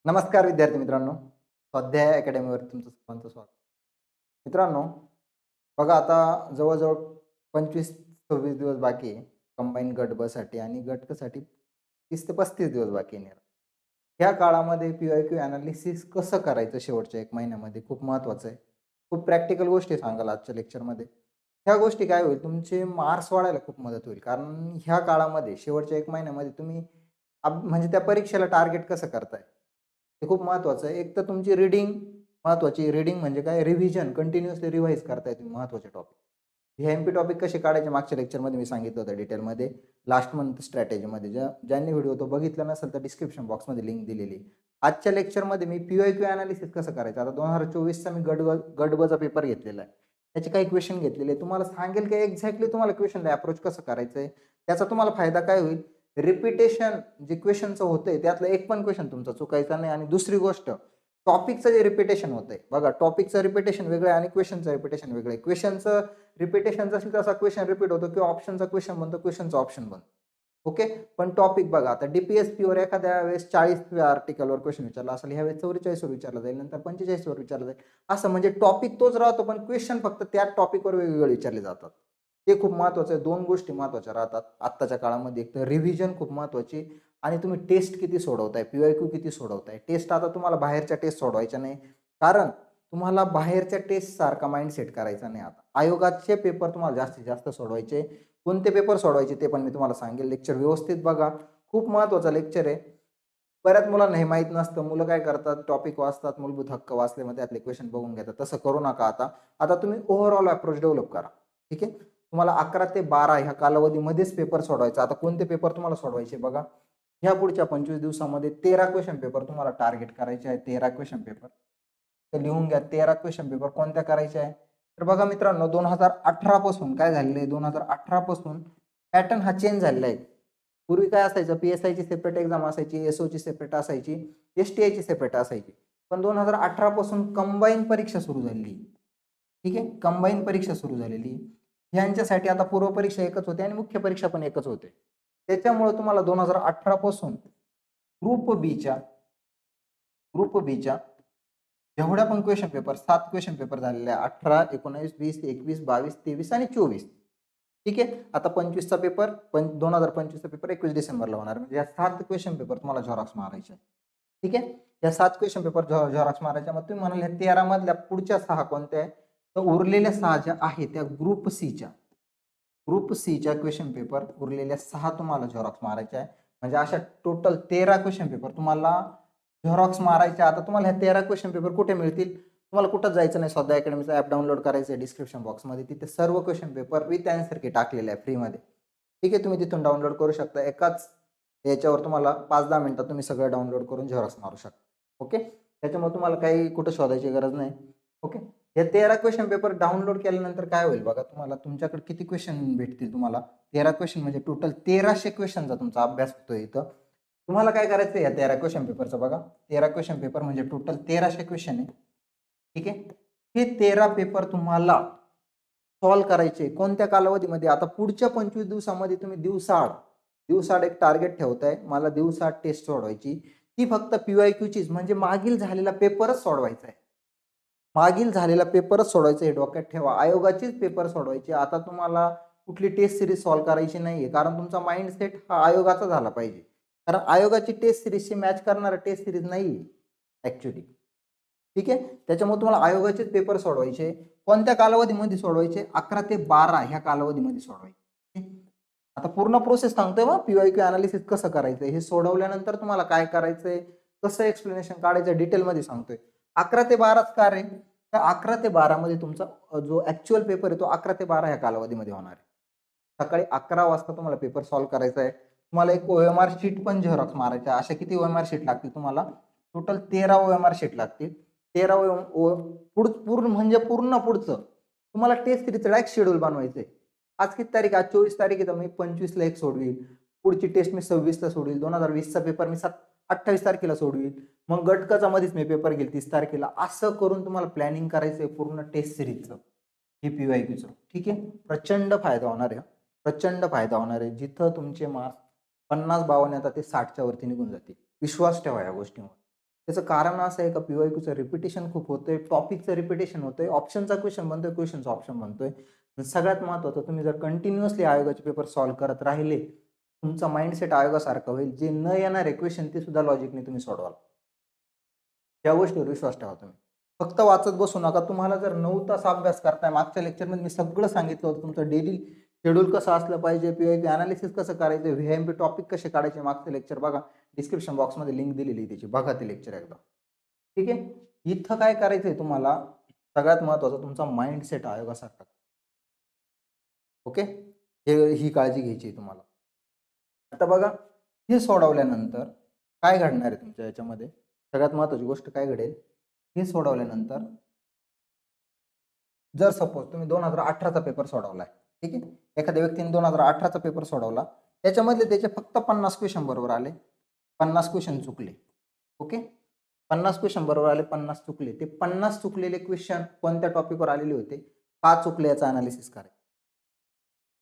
नमस्कार विद्यार्थी मित्रांनो. स्वाध्याय अकॅडमीवर तुमचं सर्वांचं स्वागत. मित्रांनो, बघा आता जवळ-जवळ 25-26 दिवस बाकी आहे कंबाईन गट ब साठी आणि गट क साठी 30 ते 35 दिवस बाकी आहे. ह्या काळामध्ये पी-वाय-क्यू एनालिसिस कसं करायचं शेवटच्या 1 महिन्यामध्ये खूप महत्त्वाचं आहे. खूप प्रॅक्टिकल गोष्टी सांगाल आजच्या लेक्चरमध्ये. ह्या गोष्टी काय होईल तुमचे मार्क्स वाढायला खूप मदत होईल. कारण ह्या काळामध्ये शेवटच्या 1 महिन्यामध्ये तुम्ही म्हणजे त्या परीक्षेला टार्गेट कसं करताय? हे खूप महत्त्वाचं आहे. एक तर तुमची रीडिंग महत्त्वाची. रीडिंग म्हणजे काय? रिव्हिजन कंटिन्युअसली रिवाईज करताय तुम्ही महत्त्वाचे टॉपिक. हे एम-पी टॉपिक कसे काढायचे मागच्या लेक्चरमध्ये मी सांगितलं होतं डिटेलमध्ये. लास्ट मंथ स्ट्रॅटेजीमध्ये ज्यांनी व्हिडिओ तो बघितला नसेल तर डिस्क्रिप्शन बॉक्समध्ये लिंक दिलेली आहे. आजच्या लेक्चरमध्ये मी पी-वाय-क्यू एनालिसिस कसं करायचं. आता 2024चा मी गट ब चा पेपर घेतलेला आहे. त्याचे काही क्वेश्चन घेतलेले तुम्हाला सांगेल की एक्झॅक्टली तुम्हाला क्वेश्चनला अप्रोच कसं करायचंय. त्याचा तुम्हाला फायदा काय होईल? रिपिटेशन जे क्वेश्चनचं होतंय त्यातलं एक पण क्वेश्चन तुमचा चुकायचा नाही आणि दुसरी गोष्ट टॉपिकचं जे रिपिटेशन होतंय बघा टॉपिकचं रिपिटेशन वेगळं आहे आणि क्वेश्चनचं रिपिटेशन वेगळं आहे. क्वेश्चनचं रिपिटेशन जसं तसा क्वेश्चन रिपीट होतो किंवा ऑप्शनचा क्वेश्चन बनतो क्वेश्चनचा ऑप्शन बनतो. ओके. पण टॉपिक बघा आता डी-पी-एस-पीवर एखाद्या वेळेस 40 आर्टिकलवर क्वेश्चन विचारला असेल ह्यावेळेस 44 वर विचारला जाईल नंतर 45 वर विचारला जाईल. असं म्हणजे टॉपिक तोच राहतो पण क्वेश्चन फक्त त्याच टॉपिकवर वेगवेगळे विचारले जातात. ते खूप महत्त्वाचं आहे. 2 गोष्टी महत्त्वाच्या राहतात आत्ताच्या काळामध्ये. एक तर रिव्हिजन खूप महत्त्वाची आणि तुम्ही टेस्ट किती सोडवताय, पी-वाय-क्यू किती सोडवताय. टेस्ट आता तुम्हाला बाहेरच्या टेस्ट सोडवायच्या नाही. कारण तुम्हाला बाहेरच्या टेस्ट सारखा माइंडसेट करायचा नाही आता. आयोगाचे पेपर तुम्हाला जास्तीत जास्त सोडवायचे. कोणते पेपर सोडवायचे ते पण मी तुम्हाला सांगेल. लेक्चर व्यवस्थित बघा. खूप महत्त्वाचं लेक्चर आहे. बऱ्याच मुलांना हे माहीत नसतं. मुलं काय करतात टॉपिक वाचतात, मूलभूत हक्क वाचले मग त्यातले क्वेश्चन बघून घेतात. तसं करू नका आता. आता तुम्ही ओव्हरऑल अप्रोच डेव्हलप करा. ठीक आहे. तुम्हाला 11 ते 12 ह्या कालावधीमध्येच पेपर सोडवायचा. आता कोणते पेपर तुम्हाला सोडवायचे बघा. ह्या पुढच्या 25 दिवसामध्ये 13 क्वेश्चन पेपर तुम्हाला टार्गेट करायचे आहे. 13 क्वेश्चन पेपर. तर लिहून घ्या 13 क्वेश्चन पेपर कोणत्या करायचे आहे. तर बघा मित्रांनो 2018 पासून काय झालेलं आहे 2018 पासून पॅटर्न हा चेंज झालेला आहे. पूर्वी काय असायचं पी-एस-आयची सेपरेट एक्झाम असायची, एस-ओची सेपरेट असायची, एस-टी-आयची सेपरेट असायची. पण 2018 पासून कंबाईन परीक्षा सुरू झालेली. ठीक आहे. कंबाईन परीक्षा सुरू झालेली. यांच्यासाठी आता पूर्व परीक्षा एकच होते आणि मुख्य परीक्षा पण एकच होते. त्याच्यामुळे तुम्हाला 2018 पासून ग्रुप बीच्या जेवढ्या पण क्वेश्चन पेपर 7 क्वेश्चन पेपर झालेले आहे. 18, 19, 20, 21, 22, 23 आणि 24. ठीक आहे. आता 25 चा पेपर 2025 चा पेपर 21 डिसेंबरला होणार. म्हणजे या 7 क्वेश्चन पेपर तुम्हाला झेरॉक्स मारायचे. ठीक आहे. या 7 क्वेश्चन पेपर झेरॉक्स मारायच्या. मग तुम्ही म्हणाल या 13 मधल्या पुढच्या 6 कोणत्या आहे? तर उरलेल्या 6 ज्या आहेत त्या ग्रुप सीच्या क्वेश्चन पेपर उरलेल्या 6 तुम्हाला झेरॉक्स मारायच्या आहे. म्हणजे अशा टोटल 13 क्वेश्चन पेपर तुम्हाला झेरॉक्स मारायच्या. आता तुम्हाला ह्या 13 क्वेश्चन पेपर कुठे मिळतील? तुम्हाला कुठंच जायचं नाही. स्वाध्याय अकॅडमीचं ॲप डाउनलोड करायचं आहे डिस्क्रिप्शन बॉक्समध्ये. तिथे सर्व क्वेश्चन पेपर विथ आन्सर की टाकलेले आहे फ्रीमध्ये. ठीक आहे. तुम्ही तिथून डाउनलोड करू शकता. एकाच याच्यावर तुम्हाला 5-10 मिनिटात तुम्ही सगळं डाउनलोड करून झेरॉक्स मारू शकता. ओके. त्याच्यामुळे तुम्हाला काही कुठं शोधायची गरज नाही. ओके. हे 13 क्वेश्चन पेपर डाउनलोड केल्यानंतर काय होईल बघा तुम्हाला तुमच्याकडे किती क्वेश्चन भेटतील तुम्हाला 13 क्वेश्चन म्हणजे टोटल 1300 क्वेश्चनचा तुमचा अभ्यास होतोय इथं. तुम्हाला काय करायचं या 13 क्वेश्चन पेपरचं बघा 13 क्वेश्चन पेपर म्हणजे टोटल 1300 क्वेश्चन आहे. ठीक आहे. हे 13 पेपर तुम्हाला सॉल्व्ह करायचे कोणत्या कालावधीमध्ये आता पुढच्या 25 दिवसामध्ये तुम्ही दिवसाआड एक टार्गेट ठेवताय मला दिवसाआड टेस्ट सोडवायची. ती फक्त पी-वाय-क्यूचीच म्हणजे मागील झालेला पेपरच सोडवायचा आहे. मागील झालेला पेपरच सोडवायचा हे डोक्यात ठेवा. आयोगाचीच पेपर सोडवायचे. आता तुम्हाला कुठली टेस्ट सिरीज सॉल्व्ह करायची नाहीये. कारण तुमचा माइंडसेट हा आयोगाचा झाला पाहिजे. कारण आयोगाची टेस्ट सिरीजशी मॅच करणारा टेस्ट सिरीज नाहीये ॲक्चुअली. ठीक आहे. त्याच्यामुळे तुम्हाला आयोगाचेच पेपर सोडवायचे. कोणत्या कालावधीमध्ये सोडवायचे? 11 ते 12 ह्या कालावधीमध्ये सोडवायचे. आता पूर्ण प्रोसेस सांगतोय मग पी-वाय-क्यू एनालिसिस कसं करायचंय हे सोडवल्यानंतर तुम्हाला काय करायचंय कसं एक्सप्लेनेशन काढायचं डिटेलमध्ये सांगतोय. 11 ते 12च का रे? तर 11 ते 12 मध्ये तुमचा जो ॲक्चुअल पेपर आहे तो 11 ते 12 ह्या कालावधीमध्ये होणार आहे. सकाळी 11 वाजता तुम्हाला पेपर सॉल्व्ह करायचा आहे. तुम्हाला एक ओएमआर शीट पण झेरॉक्स मारायची आहे. अशा किती ओएमआर शीट लागतील तुम्हाला? टोटल 13 ओएमआर शीट लागतील. 13 पूर्ण म्हणजे पूर्ण पुढचं तुम्हाला टेस्ट सिरीजचं डायरेक्ट शेड्यूल बनवायचंय. आज किती तारीख आज 24 तारीख आहे तर मी 25 ला एक सोडवील. पुढची टेस्ट मी 26 ला सोडवील. 2020 चा पेपर मी 28 तारखेला सोडवील. मग गटकाचा मध्येच मी पेपर घेईल 30 तारखेला. असं करून तुम्हाला प्लॅनिंग करायचंय पूर्ण टेस्ट सिरीजचं. हे पी-वाय-क्यूचं. ठीक आहे. प्रचंड फायदा होणार आहे. प्रचंड फायदा होणार आहे. जिथं तुमचे मार्क्स 50-52 येतात ते 60च्या वरती निघून जातील. विश्वास ठेवा या गोष्टीवर. त्याचं कारण असं आहे का PYQचं रिपिटेशन खूप होतंय, टॉपिकचं रिपिटेशन होतंय, ऑप्शनचा क्वेश्चन बनतोय, क्वेश्चनचा ऑप्शन बनतोय. सगळ्यात महत्त्वाचं तुम्ही जर कंटिन्युअसली आयोगाचे पेपर सॉल्व्ह करत राहिले, तुमचा माइंडसेट आयोगासारखा होईल. जे न येणारे क्वेश्चन ते सुद्धा लॉजिकने तुम्ही सोडवाल. या गोष्टीवर विश्वास ठेवा तुम्ही. फक्त वाचत बसू नका. तुम्हाला जर 9 तास अभ्यास करताय, मागच्या लेक्चरमध्ये मी सगळं सांगितलं होतं. तुमचं डेली शेड्यूल कसं असलं पाहिजे, PYQ अनालिसिस कसं करायचं, व्हीएमपी टॉपिक कसे काढायचे, मागचं लेक्चर बघा. डिस्क्रिप्शन बॉक्समध्ये लिंक दिलेली आहे त्याची, बघा ते लेक्चर एकदा. ठीक आहे. इथं काय करायचंय तुम्हाला, सगळ्यात महत्त्वाचं तुमचा माइंडसेट आयोगासारखा. ओके, ही काळजी घ्यायची आहे तुम्हाला. आता बघा, हे सोडवल्यानंतर काय घडणार आहे तुमच्या याच्यामध्ये, सगळ्यात महत्त्वाची गोष्ट काय घडेल, हे सोडवल्यानंतर जर सपोज तुम्ही 2018चा पेपर सोडवलाय, ठीक आहे, एखाद्या व्यक्तीने 2018चा पेपर सोडवला, त्याच्यामधले त्याचे फक्त 50 क्वेश्चन बरोबर आले, 50 क्वेश्चन चुकले. ओके, 50 क्वेश्चन बरोबर आले, 50 चुकले. ते 50 चुकलेले क्वेश्चन कोणत्या टॉपिकवर आलेले होते, का चुकले याचा अनालिसिस करायचं.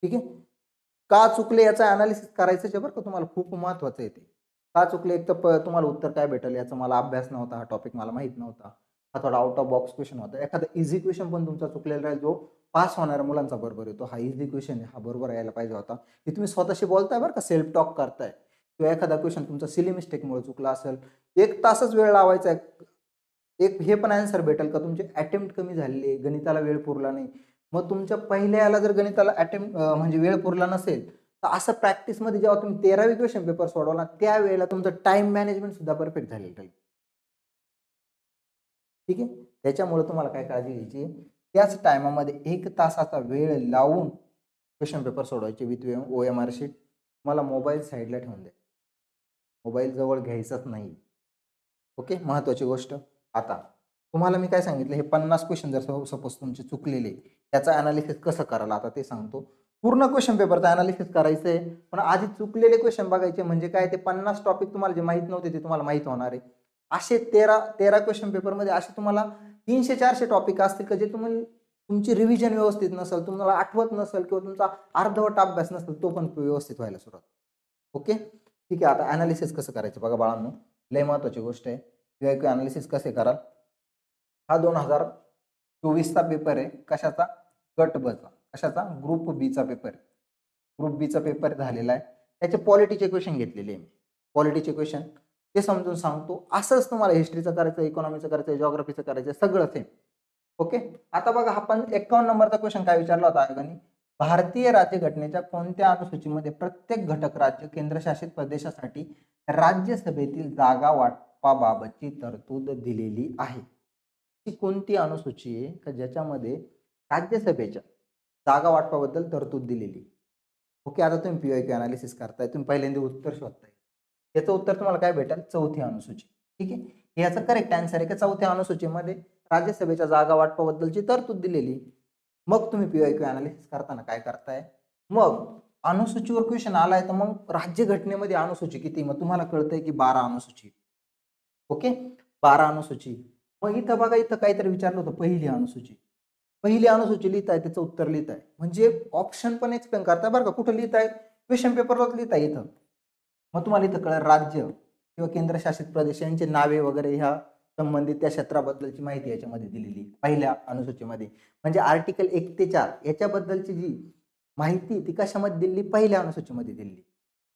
ठीक आहे, का चुकले याचा अनालिसिस करायचं आहे बरं का, तुम्हाला खूप महत्त्वाचं आहे ते. का चुकले, एक तर तुम्हाला उत्तर काय भेटेल, याचा मला अभ्यास नव्हता, हा टॉपिक मला माहित नव्हता, हा थोडा आउट ऑफ बॉक्स क्वेश्चन होता. एखादा इझी क्वेश्चन पण तुमचा चुकलेला राहील, जो पास होणाऱ्या मुलांचा बरोबर येतो. हा इझी क्वेश्चन आहे, हा बरोबर यायला पाहिजे होता. हे तुम्ही स्वतःशी बोलताय बरं का, सेल्फ टॉक करताय. किंवा एखादा क्वेश्चन तुमचा सिली मिस्टेकमुळे चुकला असेल, 1 तासच वेळ लावायचा आहे. एक हे पण आन्सर भेटेल का, तुमचे अटेम्प्ट कमी झालेले, गणिताला वेळ पुरला नाही. मग तुमच्या पहिल्या याला जर गणिताला अटेम्प्ट म्हणजे वेळ पुरला नसेल, तर असं प्रॅक्टिसमध्ये जेव्हा तुम्ही 13वी क्वेश्चन पेपर सोडवला, त्यावेळेला तुमचं टाइम मॅनेजमेंट सुद्धा परफेक्ट झालेलं राहील. ठीक आहे, त्याच्यामुळे तुम्हाला काय काळजी घ्यायची, त्याच टायमामध्ये 1 तासाचा वेळ लावून क्वेश्चन पेपर सोडवायचे विथ OMR शीट. मला मोबाईल साईडला ठेवून द्या, मोबाईल जवळ घ्यायचाच नाही. ओके, महत्त्वाची गोष्ट. आता तुम्हाला मी काय सांगितलं, हे 50 क्वेश्चन जर सपोज तुमचे चुकलेले, त्याचा अनालिसिस कसं कराल आता ते सांगतो. पूर्ण क्वेश्चन पेपरचा अनालिसिस करायचं आहे, पण आधी चुकलेले क्वेश्चन बघायचे. म्हणजे काय, ते 50 टॉपिक तुम्हाला जे माहित नव्हते ते तुम्हाला माहित होणार आहे. असे 13 क्वेश्चन पेपरमध्ये असे तुम्हाला 300-400 टॉपिक असतील का, जे तुम्ही तुमची रिव्हिजन व्यवस्थित नसेल, तुम्हाला आठवत नसेल, किंवा तुमचा अर्धवट अभ्यास नसेल, तो पण व्यवस्थित व्हायला सुरुवात. ओके, ठीक आहे. आता अनालिसिस कसं करायचं बघा बाळांनो, लय महत्त्वाची गोष्ट आहे. PYQ अनालिसिस कसे कराल. हा 2024चा पेपर आहे. कशाचा, गट बचा, कशाचा, ग्रुप बीचा पेपर आहे. ग्रुप बीचा पेपर झालेला आहे. त्याचे पॉलिटीचे क्वेश्चन घेतलेले आहे मी. पॉलिटीचे क्वेश्चन ते समजून सांगतो. असंच तुम्हाला हिस्ट्रीचं करायचं, इकॉनॉमीचं करायचं, जिओग्राफीचं करायचं, सगळं सेम. ओके, आता बघा, आपण 51 नंबरचा क्वेश्चन काय विचारला होता आयोगाने, भारतीय राज्यघटनेच्या कोणत्या अनुसूचीमध्ये प्रत्येक घटक राज्य केंद्रशासित प्रदेशासाठी राज्यसभेतील जागा वाटपाबाबतची तरतूद दिलेली आहे. ती कोणती अनुसूची आहे का ज्याच्यामध्ये राज्यसभेच्या जागा वाटपाबद्दल तरतूद दिलेली. ओके, आता तुम्ही PYQ अनालिसिस करताय, तुम्ही पहिल्यांदा उत्तर शोधताय. याचं उत्तर तुम्हाला काय भेटेल, 4थी अनुसूची. ठीक आहे, याचा करेक्ट आन्सर आहे की 4थ्या अनुसूचीमध्ये राज्यसभेच्या जागा वाटपाबद्दलची तरतूद दिलेली. मग तुम्ही PYQ अनालिसिस करताना काय करताय, मग अनुसूचीवर क्वेश्चन आलाय, तर मग राज्यघटनेमध्ये अनुसूची किती, मग तुम्हाला कळतंय की 12 अनुसूची. ओके, 12 अनुसूची. मग इथं बघा, इथं काहीतरी विचारलं होतं, पहिली अनुसूची. पहिली अनुसूची लिहिताय, त्याचं उत्तर लिहिताय, म्हणजे ऑप्शन पण एक्सप्लेन करताय बरं का, कुठं लिहिताय, क्वेश्चन पेपरलाच लिहिताय इथं. मग तुम्हाला इथं कळलं राज्य किंवा केंद्रशासित प्रदेश यांचे नावे वगैरे, ह्या संबंधित त्या क्षेत्राबद्दलची माहिती याच्यामध्ये दिलेली पहिल्या अनुसूचीमध्ये. म्हणजे आर्टिकल 1 ते 4 याच्याबद्दलची जी माहिती ती कशामध्ये दिली, पहिल्या अनुसूचीमध्ये दिली.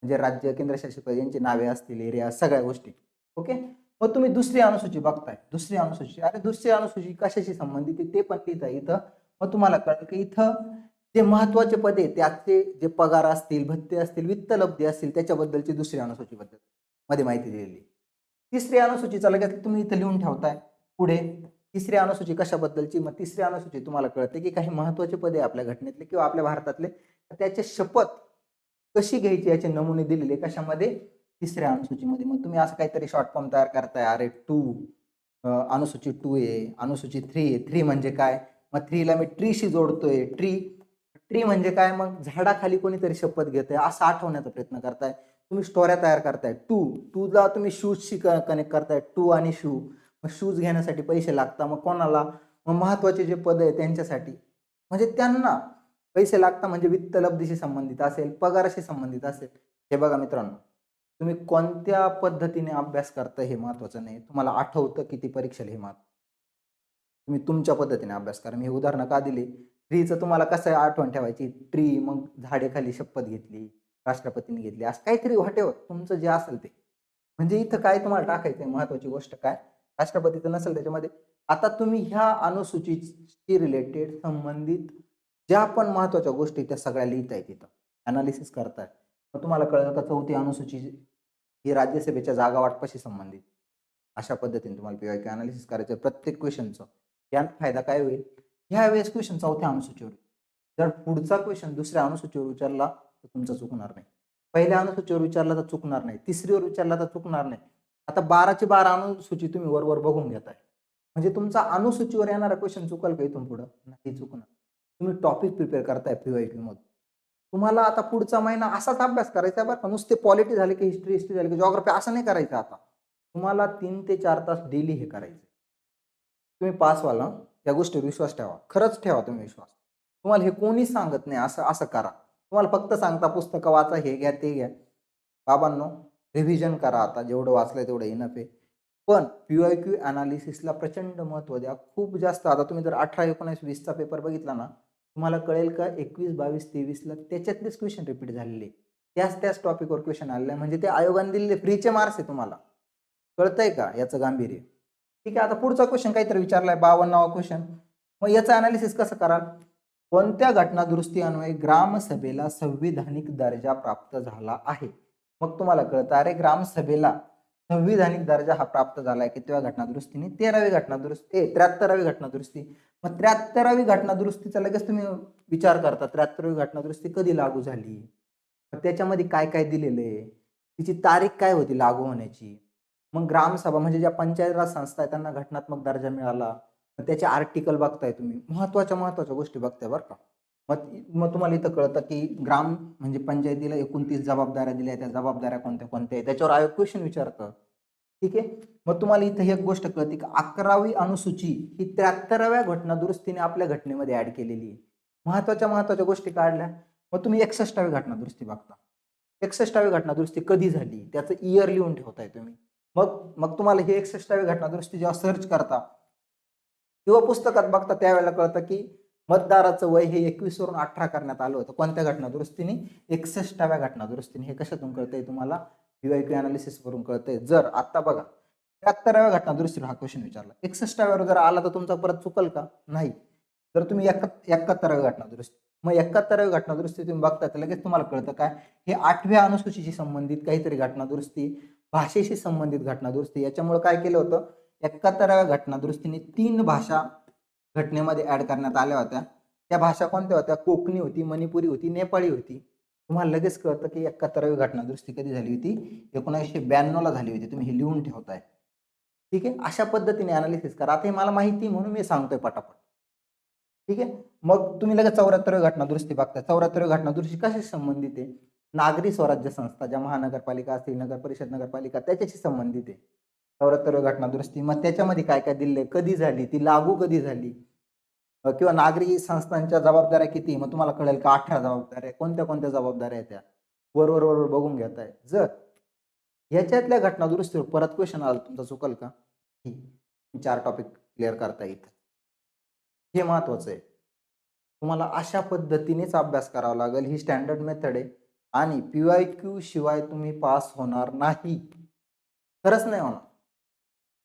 म्हणजे राज्य, केंद्रशासित प्रदेश यांची नावे असतील, एरिया, सगळ्या गोष्टी. ओके, मग तुम्ही दुसरी अनुसूची बघताय, दुसरी अनुसूची, अरे दुसरी अनुसूची कशाशी संबंधित ते पण लिहिताय इथं. मग तुम्हाला कळलं की इथं जे महत्वाचे पद आहे, त्याचे जे पगार असतील, भत्ते असतील, वित्त लब्धी असतील, त्याच्याबद्दलची दुसरी अनुसूचीबद्दल मध्ये माहिती दिलेली. तिसरी अनुसूचीचा लगेच तुम्ही इथं लिहून ठेवताय पुढे. तिसरी अनुसूची कशाबद्दलची, मग तिसरी अनुसूची तुम्हाला कळते की काही महत्वाचे पदे आपल्या घटनेतले किंवा आपल्या भारतातले, त्याचे शपथ कशी घ्यायची याचे नमुने दिलेले कशामध्ये, तिसऱ्या अनुसूचीमध्ये. मग तुम्ही असं काहीतरी शॉर्ट फॉर्म तयार करताय, अरे 2 अनुसूची 2 आहे, अनुसूची 3 आहे. 3 म्हणजे काय, मग 3ला मी ट्रीशी जोडतोय. ट्री म्हणजे काय, मग झाडाखाली कोणीतरी शपथ घेतंय असं आठवण्याचा प्रयत्न करताय. तुम्ही स्टोऱ्या तयार करताय. 2ला तुम्ही शूजशी कनेक्ट करताय, 2 आणि शू. मग शूज घेण्यासाठी पैसे लागतात, मग कोणाला, मग महत्वाचे जे पद आहे त्यांच्यासाठी, म्हणजे त्यांना पैसे लागतात, म्हणजे वित्त लब्धीशी संबंधित असेल, पगाराशी संबंधित असेल. हे बघा मित्रांनो, तुम्ही कोणत्या पद्धतीने अभ्यास करताय हे महत्त्वाचं नाही. तुम्हाला आठवतं किती परीक्षेला हे महत्त्वाचं. तुम्ही तुमच्या पद्धतीने अभ्यास करा. मी हे उदाहरणं का दिली? ट्रीचं तुम्हाला कसं आठवण ठेवायची? ट्री, मग झाडेखाली शपथ घेतली, राष्ट्रपतींनी घेतली, असं काहीतरी व्हॉटेव्हर तुमचं जे असेल ते. म्हणजे इथं काय तुम्हाला टाकायचंय महत्त्वाची गोष्ट काय? राष्ट्रपतीचं नसेल त्याच्यामध्ये. आता तुम्ही ह्या अनुसूचीशी रिलेटेड संबंधित ज्या पण महत्त्वाच्या गोष्टी त्या सगळ्या लिहिताय तिथं. एनालिसिस करताय. मग तुम्हाला कळेल का 4थी अनुसूची ही राज्यसभेच्या जागा वाटपाशी संबंधित. अशा पद्धतीने तुम्हाला पी-वाय-क्यू अनालिसिस करायचं आहे प्रत्येक क्वेश्चनचं. यात फायदा काय होईल? ह्या वेळेस क्वेश्चन 4थ्या अनुसूचीवर. जर पुढचा क्वेश्चन दुसऱ्या अनुसूचीवर विचारला तर तुमचा चुकणार नाही. पहिल्या अनुसूचीवर विचारला तर चुकणार नाही. तिसरीवर विचारला तर चुकणार नाही. आता 12ची 12 अनुसूची तुम्ही वर बघून घेताय. म्हणजे तुमचा अनुसूचीवर येणारा क्वेश्चन चुकल का इथून पुढं? नाही चुकणार. तुम्ही टॉपिक प्रिपेअर करताय पी-वाय-क्यू मधून. तुम्हाला आता पुढचा महिना असाच अभ्यास करायचा आहे बरं का. नुसते पॉलिटी झाले की हिस्ट्री झाली की जिओग्राफी असं नाही करायचं आता. तुम्हाला 3 ते 4 तास डेली हे करायचं. तुम्ही पास व्हाल ना, त्या गोष्टीवर विश्वास ठेवा. खरंच ठेवा तुम्ही विश्वास. तुम्हाला हे कोणीच सांगत नाही असं असं करा. तुम्हाला फक्त सांगता पुस्तकं वाचा, हे घ्या, ते घ्या. बाबांनो, रिव्हिजन करा आता. जेवढं वाचलंय तेवढं इनफ आहे. पण पी-वाय-क्यू अनालिसिसला प्रचंड महत्त्व द्या. खूप जास्त. आता तुम्ही जर 18, 19, 20चा पेपर बघितला ना, तुम्हाला कळेल का 21, 22, 23ला त्याच्यातलेच क्वेश्चन रिपीट झालेले. त्याच टॉपिकवर क्वेश्चन आलेले म्हणजे ते आयोगाने दिलेले फ्रीचे मार्क्स आहे तुम्हाला. कळतंय का याचं गांभीर्य? ठीक आहे. आता पुढचा क्वेश्चन काहीतरी विचारलाय 52वा क्वेश्चन. मग याचं अनालिसिस कसं कराल? कोणत्या घटना दुरुस्ती अन्वये ग्रामसभेला संविधानिक दर्जा प्राप्त झाला आहे? मग तुम्हाला कळतं अरे ग्रामसभेला संविधानिक दर्जा हा प्राप्त झालाय कितव्या घटना दुरुस्तीने? 13वी घटना दुरुस्ती 73वी घटना दुरुस्ती. मग 73वी घटना दुरुस्तीचा लगेच तुम्ही विचार करता 73वी घटना दुरुस्ती कधी लागू झाली? मग त्याच्यामध्ये काय काय दिलेलं आहे? तिची तारीख काय होती लागू होण्याची? मग ग्रामसभा म्हणजे ज्या पंचायत राज संस्था आहेत त्यांना घटनात्मक दर्जा मिळाला. मग त्याचे आर्टिकल बघताय तुम्ही. महत्त्वाच्या गोष्टी बघताय बरं का. मग मग तुम्हाला इथं कळतं की ग्राम म्हणजे पंचायतीला 29 जबाबदाऱ्या दिल्या त्या जबाबदाऱ्या कोणत्या कोणत्या आहेत त्याच्यावर आयोग क्वेश्चन विचारतं. ठीक आहे. मग तुम्हाला इथं एक गोष्ट कळते की 11वी अनुसूची ही 73व्या घटना दुरुस्तीने आपल्या घटनेमध्ये ऍड केलेली आहे. महत्त्वाच्या गोष्टी काढल्या. मग तुम्ही 61वी घटना दुरुस्ती बघता. 61वी घटना दुरुस्ती कधी झाली? त्याचं इयर लिहून ठेवताय तुम्ही. मग मग तुम्हाला हे 61वी घटना दुरुस्ती जेव्हा सर्च करता किंवा पुस्तकात बघता त्यावेळेला कळतं की मतदाराचं वय हे 21 वरून 18 करण्यात आलं होतं. कोणत्या घटना दुरुस्तीने? 61व्या घटना दुरुस्तीने. हे कशातून कळतंय तुम्हाला? पी-वाय-क्यू अनालिसिस वरून कळतंय. जर आता बघा 73व्या घटना दुरुस्तीवर हा क्वेश्चन विचारला. 61व्यावर जर आला तर तुमचा परत चुकल का? नाही. तर तुम्ही 71व्या घटना दुरुस्ती. मग 71व्या घटना दुरुस्ती तुम्ही बघता तर लगेच तुम्हाला कळतं काय? हे 8व्या अनुसूचीशी संबंधित काहीतरी घटना दुरुस्ती, भाषेशी संबंधित घटना दुरुस्ती. याच्यामुळे काय केलं होतं? 71व्या घटना दुरुस्तीने 3 भाषा घटनेमध्ये ऍड करण्यात आल्या होत्या. त्या भाषा कोणत्या होत्या? कोकणी होती, मणिपुरी होती, नेपाळी होती. तुम्हाला लगेच कळतं की 71वी घटना दुरुस्ती कधी झाली होती? 1992ला झाली होती. तुम्ही हे लिहून ठेवताय. ठीक आहे. अशा पद्धतीने अनालिसिस करा. आता हे मला माहिती म्हणून मी सांगतोय पटापट. ठीक आहे. मग तुम्ही लगेच 74वी घटना दुरुस्ती बघताय. 74वी घटना दुरुस्ती कशाशी संबंधित आहे? नागरी स्वराज्य संस्था ज्या महानगरपालिका असतील, नगर परिषद, नगरपालिका त्याच्याशी संबंधित आहे. 74वी घटना दुरुस्ती. मग त्याच्यामध्ये काय काय दिलंय? कधी झाली? ती लागू कधी झाली? किंवा नागरी संस्थांच्या जबाबदाऱ्या किती? मग तुम्हाला कळेल का 18 जबाबदाऱ्या. कोणत्या जबाबदाऱ्या आहेत त्या? वर बघून घेताय. जर ह्याच्यातल्या घटना दुरुस्तीवर परत क्वेश्चन आला तुमचा चुकल का? 4 टॉपिक क्लिअर करता येईल. हे महत्वाचं आहे. तुम्हाला अशा पद्धतीनेच अभ्यास करावा लागेल. ही स्टँडर्ड मेथड आहे आणि पी-वाय-क्यू शिवाय तुम्ही पास होणार नाही. खरंच नाही होणार.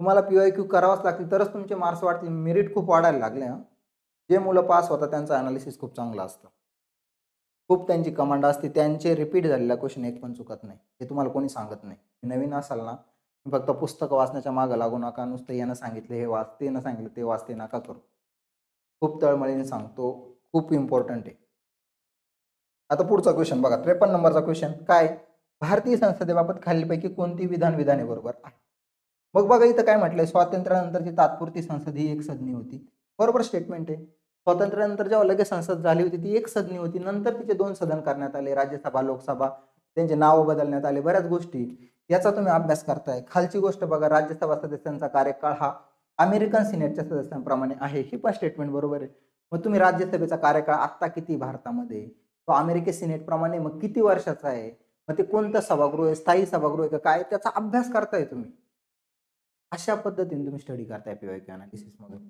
तुम्हाला पी-वाय-क्यू करावाच लागतील तरच तुमचे मार्क्स वाढतील. मेरिट खूप वाढायला लागले. जे मुलं पास होतात त्यांचं अनालिसिस खूप चांगलं असतं. खूप त्यांची कमांड असते. त्यांचे रिपीट झालेला क्वेश्चन एक पण चुकत नाही. हे तुम्हाला कोणी सांगत नाही. नवीन असाल ना, फक्त पुस्तकं वाचण्याच्या मागे लागू नका. नुसतं यानं सांगितलं हे वाच, ते सांगितलं ते वाच, ते नका करू. खूप तळमळीने सांगतो. खूप इम्पॉर्टंट आहे. आता पुढचा क्वेश्चन बघा. 53 नंबरचा क्वेश्चन काय? भारतीय संसदेबाबत खालीलपैकी कोणती विधान बरोबर आहे? मग बघा इथं काय म्हटलंय? स्वातंत्र्यानंतरची तात्पुरती संसद ही एक सदनी होती. बरोबर स्टेटमेंट आहे. स्वातंत्र्यानंतर जेव्हा लगेच संसद झाली होती ती एक सदनी होती. नंतर तिचे 2 सदन करण्यात आले. राज्यसभा, लोकसभा. त्यांचे नाव बदलण्यात आले. बऱ्याच गोष्टी. याचा तुम्ही अभ्यास करताय. खालची गोष्ट बघा. राज्यसभा सदस्यांचा कार्यकाळ हा अमेरिकन सिनेटच्या सदस्यांप्रमाणे आहे. ही पण स्टेटमेंट बरोबर आहे. मग तुम्ही राज्यसभेचा कार्यकाळ आत्ता किती भारतामध्ये? तो अमेरिकी सिनेट प्रमाणे मग किती वर्षाचा आहे? मग ते कोणतं सभागृह आहे, स्थायी सभागृह आहे का काय, त्याचा अभ्यास करताय तुम्ही. अशा पद्धतीने तुम्ही स्टडी करताय पीवायक्यू अनालिसिस मधून.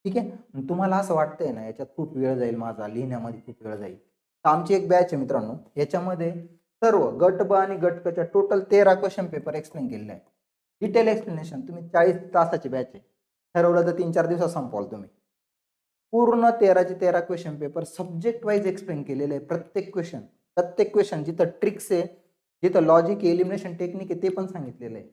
ठीक आहे. तुम्हाला असं वाटतंय ना याच्यात खूप वेळ जाईल माझा, लिहिण्यामध्ये खूप वेळ जाईल, तर आमची एक बॅच आहे मित्रांनो, याच्यामध्ये सर्व गट ब आणि गट क च्या टोटल 13 क्वेश्चन पेपर एक्सप्लेन केलेले आहे. Detail explanation. तुम्ही 40 तासाची बॅच आहे, ठरवलं तर 3-4 दिवसात संपवाल तुम्ही. पूर्ण 13चे 13 question paper subject wise explain केलेले आहे. प्रत्येक क्वेश्चन जिथं ट्रिक्स आहे, जिथं लॉजिक, एलिमिनेशन टेक्निक आहे, ते पण सांगितलेलं आहे.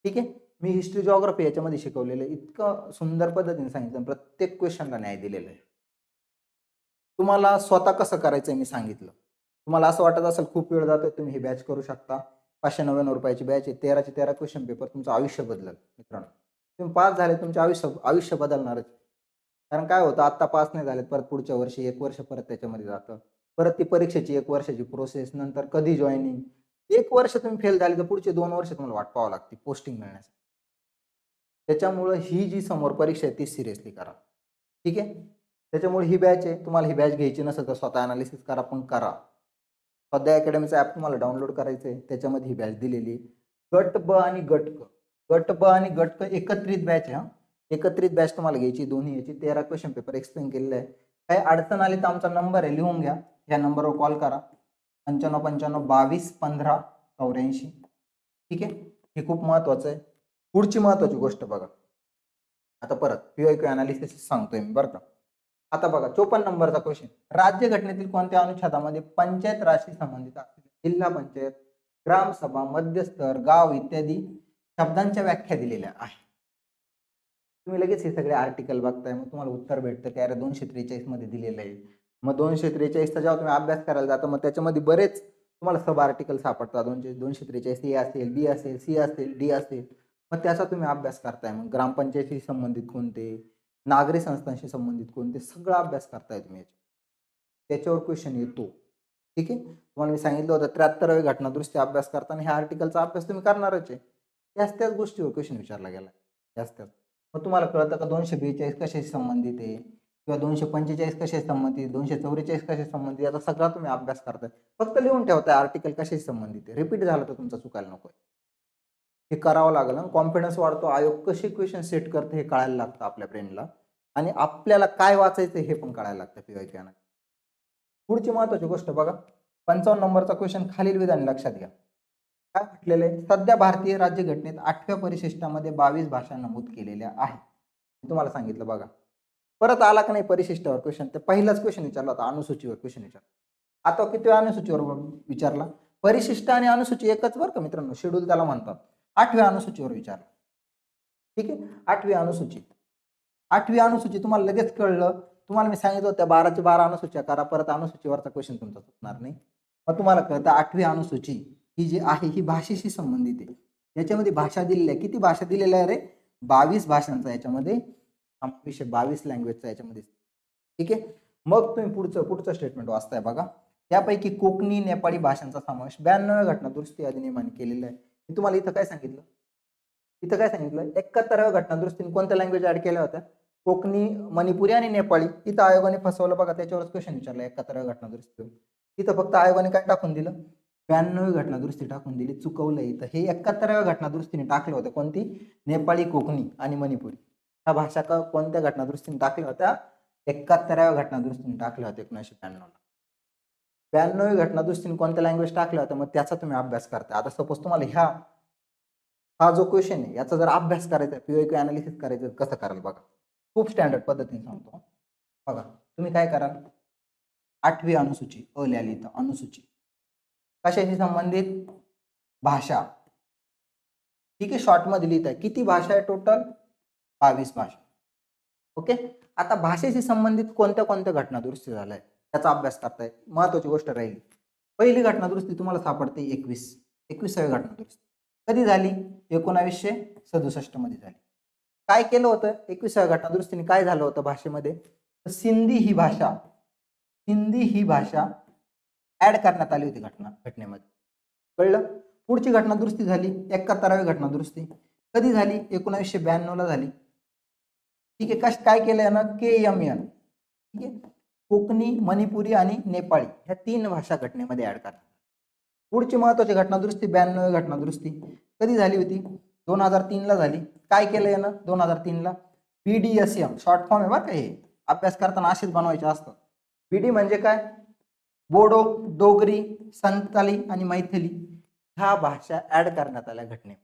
ठीक आहे. मी हिस्ट्री, जिओग्राफी याच्यामध्ये शिकवलेलं आहे. इतकं सुंदर पद्धतीने सांगितलं, प्रत्येक क्वेश्चनला न्याय दिलेला आहे. तुम्हाला स्वतः कसं करायचंय मी सांगितलं. तुम्हाला असं वाटत असेल खूप वेळ जातोय, तुम्ही ही बॅच करू शकता. 599 रुपयाची बॅच आहे. 13चे 13 क्वेश्चन पेपर तुमचं आयुष्य बदलेल मित्रांनो. तुम्ही पास झाले, तुमचे आयुष्य बदलणारच. कारण काय होतं, आता पास नाही झाले, परत पुढच्या वर्षी 1 वर्ष परत त्याच्यामध्ये जातं. परत ती परीक्षेची 1 वर्षाची प्रोसेस, नंतर कधी जॉईनिंग. 1 वर्ष तुम्ही फेल झाले तर पुढचे 2 वर्ष तुम्हाला वाट पाहावं लागते पोस्टिंग मिळण्यासाठी. त्याच्यामुळं ही जी समोर परीक्षा आहे ती सिरियसली करा. ठीक आहे. त्याच्यामुळे ही बॅच आहे. तुम्हाला ही बॅच घ्यायची नसेल तर स्वतः अनालिसिस करा, पण करा. स्वाध्याय अकॅडमीचं ॲप तुम्हाला डाउनलोड करायचं आहे, त्याच्यामध्ये ही बॅच दिलेली आहे. गट ब आणि गट क. गट ब आणि गट क एकत्रित बॅच आहे. एकत्रित बॅच तुम्हाला घ्यायची, दोन्ही याची 13 क्वेश्चन पेपर एक्सप्लेन केलेले आहे. काही अडचण आली तर आमचा नंबर आहे, लिहून घ्या. या नंबरवर कॉल करा. 9555 22 15 84. ठीक आहे. हे खूप महत्वाचं आहे. पुढची महत्वाची गोष्ट बघा. आता परत पीवायक्यू अनालिसिस सांगतोय मी बरं का. आता बघा 54 नंबरचा क्वेश्चन. राज्यघटनेतील कोणत्या अनुच्छेदामध्ये पंचायत राजशी संबंधित असलेल्या जिल्हा पंचायत, ग्रामसभा, मध्यस्तर, गाव इत्यादी शब्दांच्या व्याख्या दिलेल्या आहे? तुम्ही लगेच हे सगळे आर्टिकल बघताय, मग तुम्हाला उत्तर भेटतं की अरे 243 मध्ये दिलेलं आहे. मग 243चा जेव्हा तुम्ही अभ्यास करायला जाता, मग त्याच्यामध्ये बरेच तुम्हाला सब आर्टिकल सापडतात. 243 ए असेल, बी असेल, सी असेल, डी असेल. मग त्याचा तुम्ही अभ्यास करताय. मग ग्रामपंचायतीशी संबंधित कोणते, नागरी संस्थांशी संबंधित कोणते, सगळा अभ्यास करताय तुम्ही. त्याच्यावर क्वेश्चन येतो. ठीक आहे. तुम्हाला मी सांगितलं होतं 73वी घटनादुरुस्ती अभ्यास करताना ह्या आर्टिकलचा अभ्यास तुम्ही करणारच आहे. त्याच गोष्टीवर क्वेश्चन विचारला गेला. त्याच. मग तुम्हाला कळतं का 242 कशाशी संबंधित आहे किंवा 245 कशाशी संबंधित, 244 कशाशी संबंधित, याचा सगळा तुम्ही अभ्यास करताय. फक्त लिहून ठेवताय आर्टिकल कशाशी संबंधित आहे. रिपीट झालं तर तुमचं चुकायला नको. हे करावं लागलं. कॉन्फिडन्स वाढतो. आयोग कसे क्वेश्चन सेट करते हे कळायला लागतं आपल्या ब्रेनला, आणि आपल्याला काय वाचायचं हे पण कळायला लागतं पीवायक्यू. पुढची महत्वाची गोष्ट बघा. 55 नंबरचा क्वेश्चन खालील विधान लक्षात घ्या. काय म्हटलेलं आहे? सध्या भारतीय राज्यघटनेत 8व्या परिशिष्टामध्ये 22 भाषा नमूद केलेल्या आहेत. तुम्हाला सांगितलं बघा. परत आला का नाही परिशिष्टावर क्वेश्चन, तर पहिलाच क्वेश्चन विचारला होता, अनुसूचीवर क्वेश्चन विचारला. आता किती अनुसूचीवर विचारला? परिशिष्ट आणि अनुसूची एकच बरं का मित्रांनो, शेड्यूल त्याला म्हणतात. 8व्या अनुसूचीवर विचारला. ठीक आहे. 8वी अनुसूची. 8वी अनुसूची तुम्हाला लगेच कळलं. तुम्हाला मी सांगितलं होतं 12च्या 12 अनुसूच्या करा, परत अनुसूचीवरचा क्वेश्चन तुमचा चुकणार नाही. मग तुम्हाला कळतं 8वी अनुसूची ही जी आहे ही भाषेशी संबंधित आहे. याच्यामध्ये भाषा दिलेल्या आहे. किती भाषा दिलेल्या आहे रे? 22 भाषांचा याच्यामध्ये समावेश आहे, 22 लँग्वेजचा याच्यामध्ये. ठीक आहे. मग तुम्ही पुढचं स्टेटमेंट वाचताय बघा. त्यापैकी कोकणी, नेपाळी भाषांचा समावेश 92व्या घटना दुरुस्ती अधिनियमाने केलेला आहे. मी तुम्हाला इथं काय सांगितलं? 71व्या घटना दुरुस्तीने कोणत्या लँग्वेज ऍड केल्या होत्या? कोकणी, मणिपुरी आणि नेपाळी. इथं आयोगाने फसवलं बघा, त्याच्यावरच क्वेश्चन विचारला 71व्या घटना दुरुस्तीवर. इथं फक्त आयोगाने काय टाकून दिलं? 92वी घटना दुरुस्ती टाकून दिली. चुकवलं इथं. हे 71व्या घटना दुरुस्तीने टाकलं होतं. कोणती? नेपाळी, कोकणी आणि मणिपुरी. ह्या भाषा कोणत्या घटना दुरुस्तीने टाकल्या होत्या? 71व्या घटना दुरुस्तीने टाकल्या होत्या 1992ला. 92वी घटना दुरुस्तीने कोणत्या लँग्वेज टाकल्या होत्या, मग त्याचा तुम्ही अभ्यास करता. आता सपोज तुम्हाला हा जो क्वेश्चन आहे याचा जर अभ्यास करायचा आहे, पीवायक्यू अनालिसिस करायचं, कसं कराल बघा. खूप स्टँडर्ड पद्धतीने सांगतो बघा. तुम्ही काय कराल? 8वी अनुसूची अ लिहिली इथं. अनुसूची कशाशी संबंधित? भाषा. ठीक आहे. शॉर्ट मध्ये लिहित आहे. किती भाषा आहे टोटल? 22 भाषा. ओके. आता भाषेशी संबंधित कोणत्या कोणत्या घटना दुरुस्ती झाल्या त्याचा अभ्यास करताय. महत्वाची गोष्ट राहील. पहिली घटना दुरुस्ती तुम्हाला सापडते 21व्या घटना दुरुस्ती. कधी झाली? 1967 मध्ये झाली. काय केलं होतं 21व्या घटना दुरुस्तीने? काय झालं होतं भाषेमध्ये? सिंधी ही भाषा ऍड करण्यात आली होती घटनेमध्ये. कळलं? पुढची घटना दुरुस्ती झाली 71वी घटना दुरुस्ती. कधी झाली? 1992ला झाली. ठीक आहे. काय केलं ना? KMN. ठीक आहे. कोकणी, मणिपुरी आणि नेपाळी ह्या 3 भाषा घटनेमध्ये ऍड करतात. पुढची महत्वाची घटनादुरुस्ती 92वी घटनादुरुस्ती कधी झाली होती? 2003 ला झाली. काय केलं यानं 2003 ला? BDSM शॉर्ट फॉर्म आहे बरं का, हे अभ्यास करताना असेच बनवायचे असतात. BD म्हणजे काय? बोडो, डोगरी, संताली आणि मैथिली ह्या भाषा ऍड करण्यात आल्या घटनेत.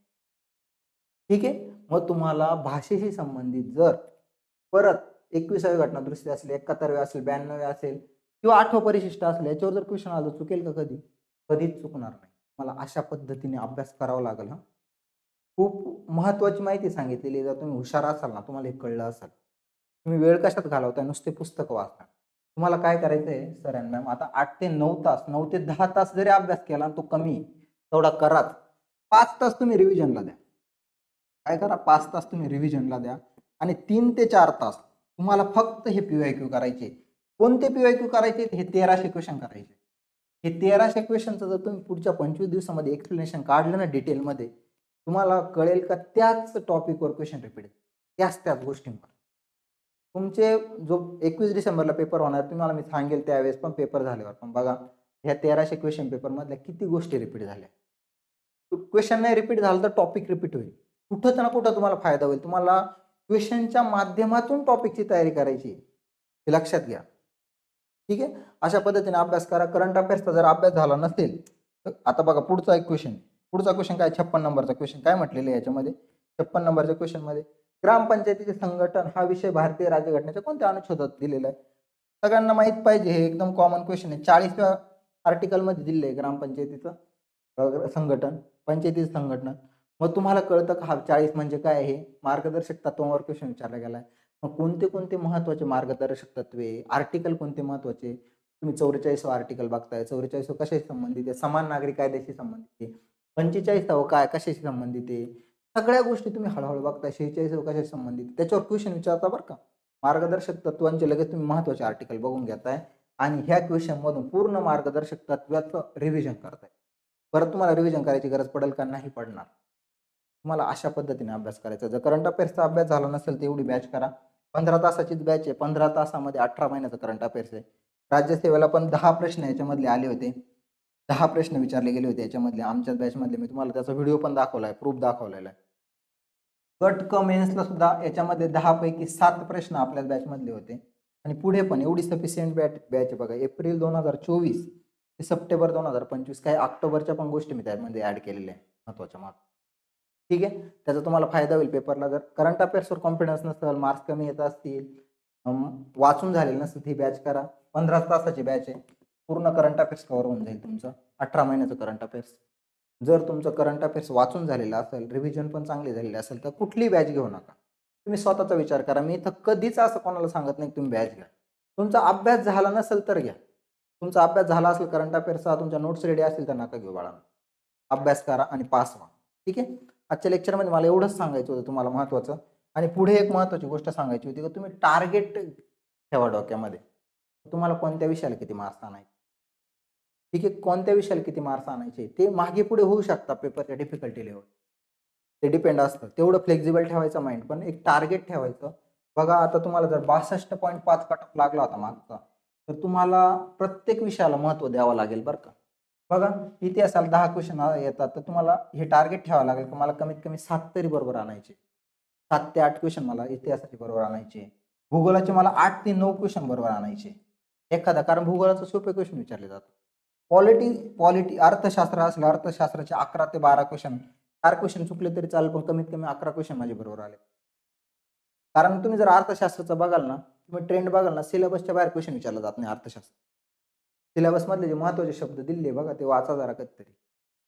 ठीक आहे. मग तुम्हाला भाषेशी संबंधित जर परत 21वी घटनादुरुस्ती असेल, 71वी असेल, 92वी असेल किंवा 8वं परिशिष्ट असेल, याच्यावर जर क्वेश्चन आलं चुकेल का कधी? कधीच चुकणार नाही. मला अशा पद्धतीने अभ्यास करावा लागेल. हा खूप महत्वाची माहिती सांगितलेली. जर तुम्ही हुशार असाल ना, तुम्हाला हे कळलं असेल. तुम्ही वेळ कशात घालवताय? नुसते पुस्तकं वाचता. तुम्हाला काय करायचंय सर अँड मॅम, आता 8 ते 9 तास, 9 ते 10 तास जरी अभ्यास केला तो कमी, तेवढा कराच. 5 तास तुम्ही रिव्हिजनला द्या. काय करा, 5 तास तुम्ही रिव्हिजनला द्या आणि 3 ते 4 तास तुम्हाला फक्त हे PYQ करायचे. कोणते PYQ करायचे? हे 1300 क्वेश्चन करायचे. हे 1300 क्वेश्चनचं जर तुम्ही पुढच्या 25 दिवसामध्ये एक्सप्लेनेशन काढलं ना डिटेलमध्ये, तुम्हाला कळेल का त्याच टॉपिकवर क्वेश्चन रिपीट, त्याच गोष्टींवर. तुमचे जो 21 डिसेंबरला पेपर होणार, तुम्हाला मी सांगेल त्यावेळेस पण पेपर झाल्यावर पण बघा ह्या 1300 क्वेश्चन पेपर मधल्या किती गोष्टी रिपीट झाल्या. क्वेश्चन नाही रिपीट झालं तर टॉपिक रिपीट होईल. कुठं ना कुठं तुम्हाला फायदा होईल. तुम्हाला क्वेश्चनच्या माध्यमातून टॉपिकची तयारी करायची हे लक्षात घ्या. ठीक आहे. अशा पद्धतीने अभ्यास करा. करंट अफेअर्सचा जर अभ्यास झाला नसेल तर आता बघा पुढचा एक क्वेश्चन. पुढचा क्वेश्चन काय? 56 नंबरचा क्वेश्चन काय म्हटलेलं आहे याच्यामध्ये? 56 नंबरच्या क्वेश्चन मध्ये ग्रामपंचायतीचे संघटन हा विषय भारतीय राज्यघटनेच्या कोणत्या अनुच्छेदात दिलेला आहे? सगळ्यांना माहित पाहिजे, हे एकदम कॉमन क्वेश्चन आहे. 40व्या आर्टिकल मध्ये दिले आहे ग्रामपंचायतीचं संघटन, पंचायतीचं संघटन. मग तुम्हाला कळतं का हा 40 म्हणजे काय आहे? मार्गदर्शक तत्वांवर क्वेश्चन विचारला गेलाय. मग कोणते कोणते महत्वाचे मार्गदर्शक तत्वे, आर्टिकल कोणते महत्वाचे? तुम्ही 44 आर्टिकल बघताय. 44 कशाशी संबंधित आहे? समान नागरी कायद्याशी संबंधित आहे. 45 काय कशाशी संबंधित आहे? सगळ्या गोष्टी तुम्ही हळूहळू बघताय. 46 कशाशी संबंधित, त्याच्यावर क्वेश्चन विचारता बरं का. मार्गदर्शक तत्वांचे लगेच तुम्ही महत्वाचे आर्टिकल बघून घेताय आणि ह्या क्वेश्चन मधून पूर्ण मार्गदर्शक तत्वाचं रिव्हिजन करताय. परत तुम्हाला रिव्हिजन करायची गरज पडेल का? नाही पडणार. तुम्हाला अशा पद्धतीने अभ्यास करायचा. जर करंट अफेअर्सचा अभ्यास झाला नसेल तर एवढी बॅच करा. 15 तासाचीच बॅच आहे. 15 तासामध्ये 18 महिन्याचा करंट अफेअर्स आहे. राज्यसेवेला पण 10 प्रश्न याच्यामधले आले होते. 10 प्रश्न विचारले गेले होते याच्यामधले आमच्याच बॅचमधले. मी तुम्हाला त्याचा व्हिडिओ पण दाखवलाय, प्रूफ दाखवलेला आहे. गट क मेन्सला सुद्धा याच्यामध्ये 10 पैकी 7 प्रश्न आपल्याच बॅचमधले होते आणि पुढे पण एवढी सफिशियंट बॅच आहे बघा. एप्रिल 2024 ते सप्टेंबर 2025 काही ऑक्टोबरच्या पण गोष्टी मी त्यामध्ये ऍड केलेल्या आहे महत्वाच्या. ठीक आहे. त्याचा तुम्हाला फायदा होईल पेपरला. जर करंट अफेअर्सवर कॉन्फिडन्स नसेल, मार्क्स कमी येत असतील, वाचून झालेलं नसेल, ही बॅच करा. 15 तासाची बॅच आहे. पूर्ण करंट अफेअर्स कव्हर होऊन जाईल तुमचं. 18 महिन्याचं करंट अफेअर्स. जर तुमचं करंट अफेअर्स वाचून झालेलं असेल, रिव्हिजन पण चांगली झालेली असेल तर कुठलीही बॅच घेऊ नका. तुम्ही स्वतःचा विचार करा. मी इथं कधीच असं कोणाला सांगत नाही की तुम्ही बॅच घ्या. तुमचा अभ्यास झाला नसेल तर घ्या. तुमचा अभ्यास झाला असेल करंट अफेअर्सचा, तुमच्या नोट्स रेडी असतील तर नका घेऊ बाळा. अभ्यास करा आणि पास व्हा. ठीक आहे. आजच्या लेक्चरमध्ये मला एवढंच सांगायचं होतं तुम्हाला महत्वाचं. आणि पुढे एक महत्वाची गोष्ट सांगायची होती की तुम्ही टार्गेट ठेवा डोक्यामध्ये. तुम्हाला कोणत्या विषयाला किती मार्क्स आणायचे. ठीक आहे. कोणत्या विषयाला किती मार्क्स आणायचे ते मागे पुढे होऊ शकतात पेपरच्या डिफिकल्टी लेवल. ते डिपेंड असतं. तेवढं फ्लेक्झिबल ठेवायचं माइंड, पण एक टार्गेट ठेवायचं. बघा आता तुम्हाला जर 62.5 कट ऑफ लागला होता मागचा, तर तुम्हाला प्रत्येक विषयाला महत्त्व द्यावं लागेल बरं का. बघा इतिहासाला 10 क्वेश्चन येतात तर तुम्हाला हे टार्गेट ठेवावं लागेल की मला कमीत कमी 7 तरी बरोबर आणायचे. 7 ते 8 क्वेश्चन मला इतिहासाचे बरोबर आणायचे. भूगोलाचे मला 8 ते 9 क्वेश्चन बरोबर आणायचे. एखादा, कारण भूगोलाचे सोपे क्वेश्चन विचारले जातात. पॉलिटी अर्थशास्त्र असेल, अर्थशास्त्राचे 11 ते 12 क्वेश्चन, 4 क्वेश्चन चुकले तरी चालेल पण कमीत कमी 11 क्वेश्चन माझे बरोबर आले. कारण तुम्ही जर अर्थशास्त्राचं बघाल ना, तुम्ही ट्रेंड बघाल ना, सिलेबसच्या बाहेर क्वेश्चन विचारला जात नाही अर्थशास्त्र. सिलेबस मधले जे महत्वाचे शब्द दिले बघा ते वाचा जरा कधीतरी.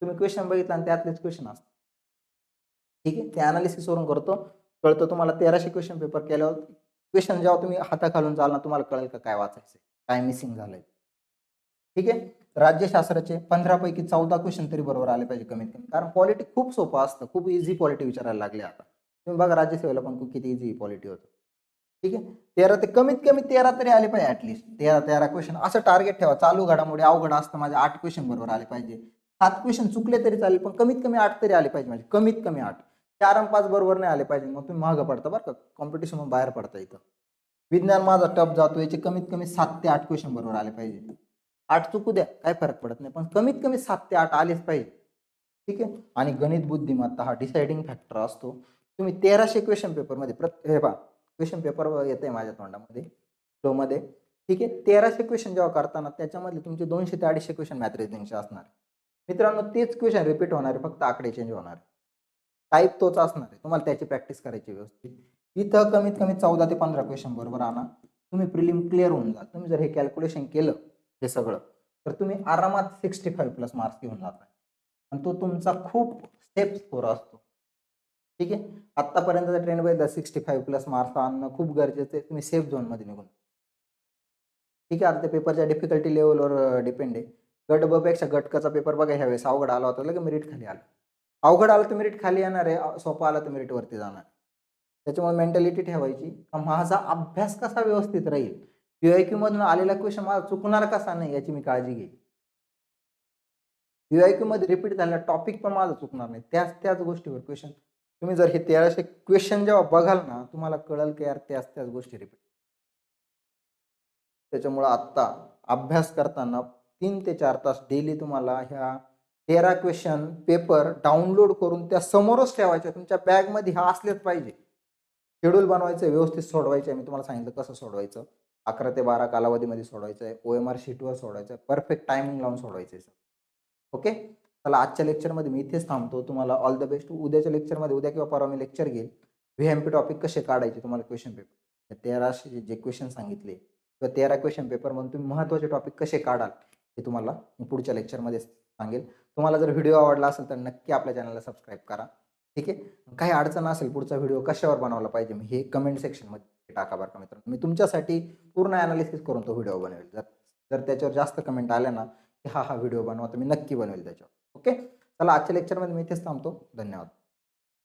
तुम्ही क्वेश्चन बघितला आणि त्यातलेच क्वेश्चन असतात. ठीक आहे. ते अनालिसिस वरून करतो, कळतं तुम्हाला. 1300 क्वेश्चन पेपर केल्यावर क्वेश्चन जेव्हा तुम्ही हाताखालून जाल ना, तुम्हाला कळेल का काय वाचायचं, काय मिसिंग झालंय. ठीक आहे. राज्यशास्त्राचे 15 पैकी 14 क्वेश्चन तरी बरोबर आले पाहिजे कमीत कमी. कारण पॉलिटी खूप सोपं असतं, खूप इझी पॉलिटी विचारायला लागले आता. तुम्ही बघा राज्यसेवेला पण किती इझी पॉलिटी होतं. ठीक आहे. 13 ते कमीत कमी 13 तरी आले पाहिजे ऍटलीस्ट. 13 क्वेश्चन असं टार्गेट ठेवा. चालू घडामोडी अवघड असतं, माझे 8 क्वेश्चन बरोबर आले पाहिजे. 7 क्वेश्चन चुकले तरी चालेल पण कमीत कमी 8 तरी आले पाहिजे माझे. कमीत कमी 8. 4 आणि 5 बरोबर नाही आले पाहिजे मग तुम्ही मागं पडता बरं का. कॉम्पिटिशन बाहेर पडता इथं. विज्ञान माझा टफ जातो, याचे कमीत कमी 7 ते 8 क्वेश्चन बरोबर आले पाहिजे. 8 चुकू द्या, काय फरक पडत नाही. पण कमीत कमी 7 ते 8 आलेच पाहिजे. ठीक आहे. आणि गणित बुद्धिमत्ता हा डिसाइडिंग फॅक्टर असतो. तुम्ही 1300 क्वेश्चन पेपरमध्ये हे पहा, क्वेश्चन पेपर येतंय माझ्या तोंडामध्ये, फ्लोमध्ये. ठीक आहे. 1300 क्वेश्चन जेव्हा करताना त्याच्यामधले तुमचे 200 ते 250 क्वेश्चन मॅथ रिझनिंगचे असणार आहे. मित्रांनो, तेच क्वेश्चन रिपीट होणार आहे, फक्त आकडे चेंज होणार आहे. टाइप तोच असणार आहे. तुम्हाला त्याची प्रॅक्टिस करायची व्यवस्थित. इथं कमीत कमी 14 ते 15 क्वेश्चन बरोबर आणा. तुम्ही प्रिलिम क्लिअर होऊन जाल. तुम्ही जर हे कॅल्क्युलेशन केलं हे सगळं, तर तुम्ही आरामात 65 प्लस मार्क्स घेऊन जाता. आणि तो तुमचा खूप सेफ स्कोर असतो. ठीक आहे. आत्तापर्यंतचा ट्रेंड बघितला 65 प्लस मार्क्स आणणं खूप गरजेचं आहे. तुम्ही सेफ झोनमध्ये निघून. ठीक आहे. आता त्या पेपरच्या डिफिकल्टी लेव्हलवर डिपेंड आहे. गट ब पेक्षा गट क चा पेपर बघा ह्यावेळेस अवघड आला होता, लगेच मेरिट खाली आलं. अवघड आलं तर मेरिट खाली येणार आहे, सोपं आलं तर मेरिट वरती जाणार. त्याच्यामुळे मेंटॅलिटी ठेवायची, का माझा अभ्यास कसा व्यवस्थित राहील, पीवायक्यू मधून आलेला क्वेश्चन माझा चुकणार कसा नाही याची मी काळजी घेईन. पीवायक्यू मध्ये रिपीट झालेला टॉपिक पण माझा चुकणार नाही. त्याच गोष्टीवर क्वेश्चन तुम्ही जर हे 1300 क्वेश्चन जेव्हा बघाल ना, तुम्हाला कळेल की यार त्याच गोष्टी रिपीट. त्याच्यामुळे आत्ता अभ्यास करताना 3 ते 4 तास डेली तुम्हाला ह्या 13 क्वेश्चन पेपर डाउनलोड करून त्या समोरच ठेवायच्या. तुमच्या बॅगमध्ये हा असलेच पाहिजे. शेड्यूल बनवायचं, व्यवस्थित सोडवायचं आहे. मी तुम्हाला सांगितलं कसं सोडवायचं. 11 ते 12 कालावधीमध्ये सोडवायचं आहे. OMR शीटवर सोडवायचं आहे. परफेक्ट टायमिंग लावून सोडवायचं आहे. ओके. चला, आजच्या लेक्चरमध्ये मी इथेच थांबतो. तुम्हाला ऑल द बेस्ट. उद्याच्या लेक्चरमध्ये, उद्या किंवा परवा मी लेक्चर घेईल. व्हीएमपी टॉपिक कसे काढायचे तुम्हाला क्वेश्चन पेपर. 1300 जे क्वेश्चन सांगितले किंवा 13 क्वेश्चन पेपरमधून तुम्ही महत्त्वाचे टॉपिक कसे काढाल हे तुम्हाला मी पुढच्या लेक्चरमध्ये सांगेल. तुम्हाला जर व्हिडिओ आवडला असेल तर नक्की आपल्या चॅनलला सबस्क्राईब करा. ठीक आहे. काही अडचण असेल, पुढचा व्हिडिओ कशावर बनवला पाहिजे मी हे कमेंट सेक्शनमध्ये टाका बरं का मित्रांनो. मी तुमच्यासाठी पूर्ण ॲनालिसिस करून तो व्हिडिओ बनवेल. जर त्याच्यावर जास्त कमेंट आल्या ना, की हा व्हिडिओ बनवा, तर मी नक्की बनवेल त्याच्यावर. ओके. चला, आजच्या लेक्चरमध्ये मी इथेच थांबतो. धन्यवाद.